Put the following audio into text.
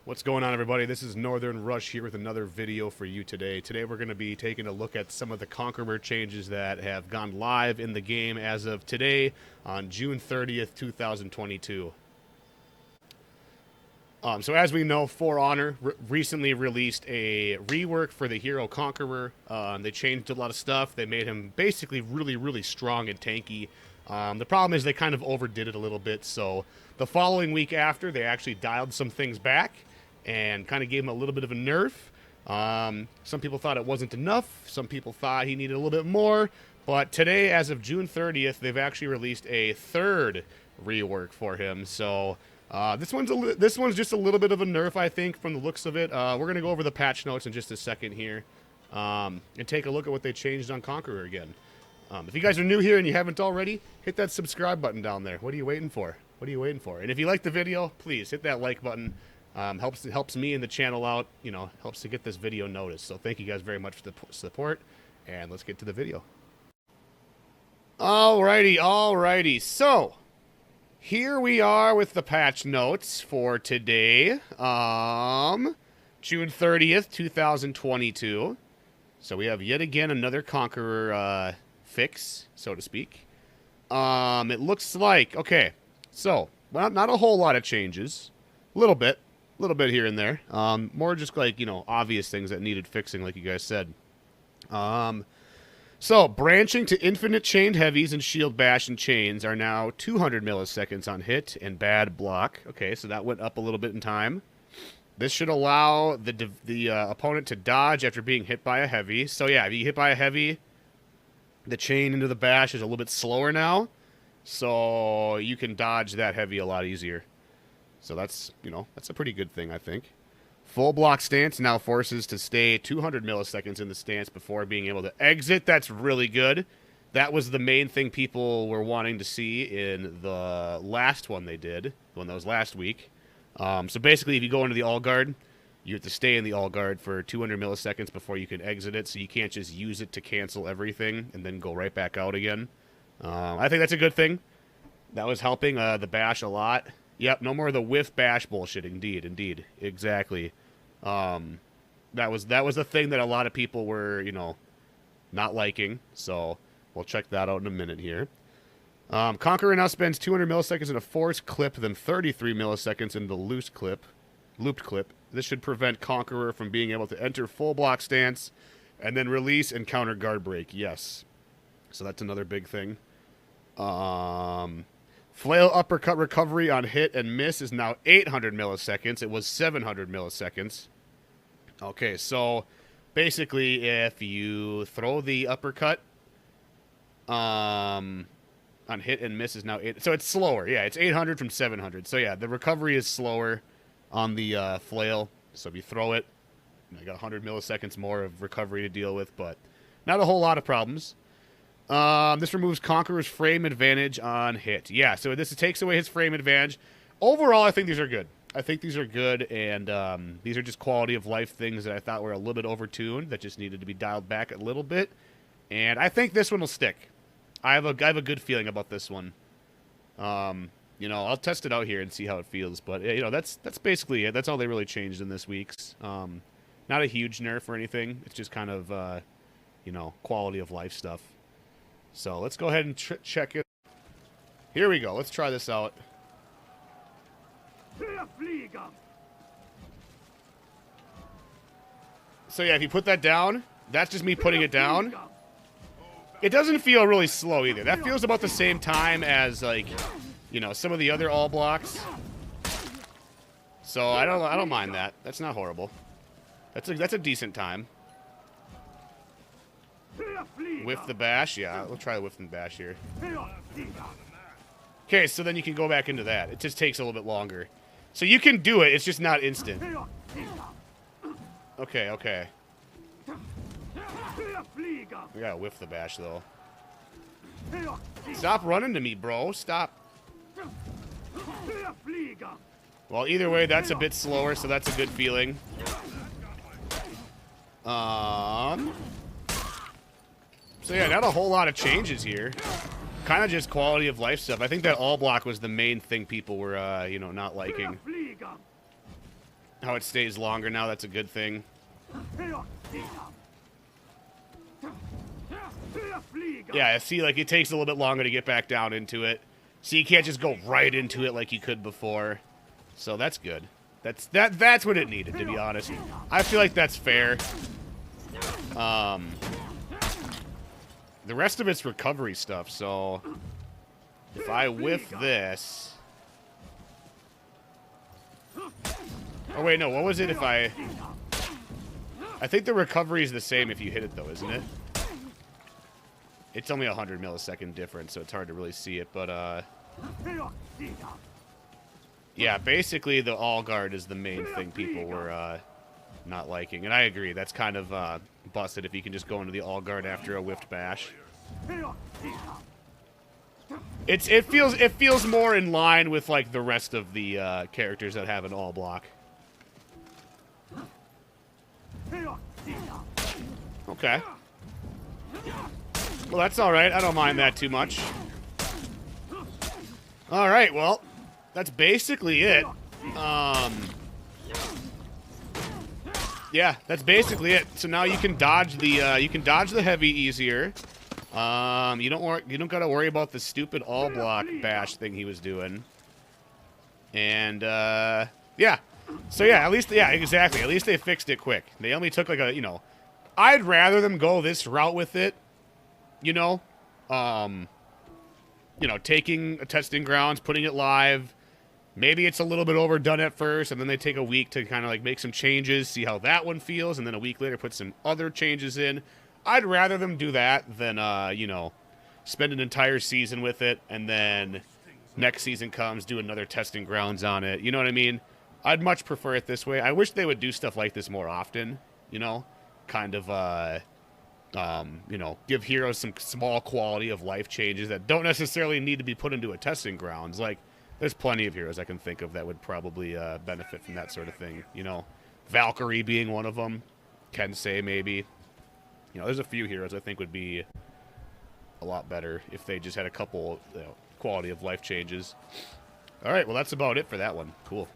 What's going on, everybody? This is NorthernxRush here with another video for you today. Today we're going to be taking a look at some of the Conqueror changes that have gone live in the game as of today on June 30th, 2022. So as we know, For Honor recently released a rework for the hero Conqueror. They changed a lot of stuff. They made him basically really strong and tanky. The problem is they kind of overdid it a little bit, so the following week after, they actually dialed some things back and kind of gave him a little bit of a nerf. Some people thought it wasn't enough. Some people thought he needed a little bit more. But today, as of June 30th, they've actually released a third rework for him. So this one's just a little bit of a nerf, I think, from the looks of it. We're going to go over the patch notes in just a second here and take a look at what they changed on Conqueror again. If you guys are new here and you haven't already, hit that subscribe button down there. What are you waiting for? What are you waiting for? And if you like the video, please hit that like button. Helps me and the channel out, helps to get this video noticed. So thank you guys very much for the support, and let's get to the video. Alrighty. So, here we are with the patch notes for today, June 30th, 2022. So we have yet again another Conqueror fix, so to speak. It looks like, okay, so, well, not a whole lot of changes. A little bit here and there. More just like, obvious things that needed fixing, like you guys said. So, branching to infinite chained heavies and shield bash and chains are now 200 milliseconds on hit and bad block. Okay, so that went up a little bit in time. This should allow the opponent to dodge after being hit by a heavy. So yeah, if you hit by a heavy, the chain into the bash is a little bit slower now. So you can dodge that heavy a lot easier. So that's a pretty good thing, I think. Full block stance now forces to stay 200 milliseconds in the stance before being able to exit. That's really good. That was the main thing people were wanting to see in the last one they did, the one that was last week. So basically, if you go into the all guard, you have to stay in the all guard for 200 milliseconds before you can exit it, so you can't just use it to cancel everything and then go right back out again. I think that's a good thing. That was helping the bash a lot. Yep, no more of the whiff bash bullshit. Indeed, exactly. That was the thing that a lot of people were, not liking. So we'll check that out in a minute here. Conqueror now spends 200 milliseconds in a forced clip, then 33 milliseconds in the looped clip. This should prevent Conqueror from being able to enter full block stance and then release and counter guard break. Yes. So that's another big thing. Flail uppercut recovery on hit and miss is now 800 milliseconds. It was 700 milliseconds. Okay, so basically if you throw the uppercut on hit and miss is now 8. So it's slower. Yeah, it's 800 from 700. So yeah, the recovery is slower on the flail. So if you throw it, you got 100 milliseconds more of recovery to deal with, but not a whole lot of problems. This removes Conqueror's frame advantage on hit. Yeah, so this takes away his frame advantage. Overall, I think these are good. And these are just quality of life things that I thought were a little bit overtuned, that just needed to be dialed back a little bit. And I think this one will stick. I have a good feeling about this one. I'll test it out here and see how it feels. But that's basically it. That's all they really changed in this week's. Not a huge nerf or anything. It's just kind of quality of life stuff. So let's go ahead and check it. Here we go. Let's try this out. So yeah, if you put that down, that's just me putting it down. It doesn't feel really slow either. That feels about the same time as some of the other all blocks. So I don't mind that. That's not horrible. That's a decent time. Whiff the bash, yeah. We'll try the whiff and bash here. Okay, so then you can go back into that. It just takes a little bit longer. So you can do it, it's just not instant. Okay. We gotta whiff the bash, though. Stop running to me, bro. Stop. Well, either way, that's a bit slower, so that's a good feeling. So yeah, not a whole lot of changes here. Kind of just quality of life stuff. I think that all block was the main thing people were, not liking. how it stays longer now. That's a good thing. Yeah, see, like, it takes a little bit longer to get back down into it. So you can't just go right into it like you could before. So that's good. That's what it needed, to be honest. I feel like that's fair. The rest of it's recovery stuff, so if I whiff this... Oh, wait, no, what was it if I think the recovery is the same if you hit it, though, isn't it? It's only 100 millisecond difference, so it's hard to really see it, but, yeah, basically the all guard is the main thing people were, not liking. And I agree, that's kind of, busted if you can just go into the all guard after a whiffed bash. It feels more in line with, like, the rest of the, characters that have an all block. Okay. Well, that's alright. I don't mind that too much. Alright, well, that's basically it. Yeah, that's basically it. So now you can dodge the heavy easier. You don't gotta worry about the stupid all block bash thing he was doing. And yeah. So yeah, at least exactly. At least they fixed it quick. They only took like a, I'd rather them go this route with it. Taking a testing grounds, putting it live. Maybe it's a little bit overdone at first, and then they take a week to kind of like make some changes, see how that one feels, and then a week later put some other changes in. I'd rather them do that than, spend an entire season with it, and then next season comes, do another testing grounds on it. You know what I mean? I'd much prefer it this way. I wish they would do stuff like this more often, kind of, give heroes some small quality of life changes that don't necessarily need to be put into a testing grounds. Like, there's plenty of heroes I can think of that would probably benefit from that sort of thing. Valkyrie being one of them. Kensei maybe. There's a few heroes I think would be a lot better if they just had a couple quality of life changes. All right, well, that's about it for that one. Cool.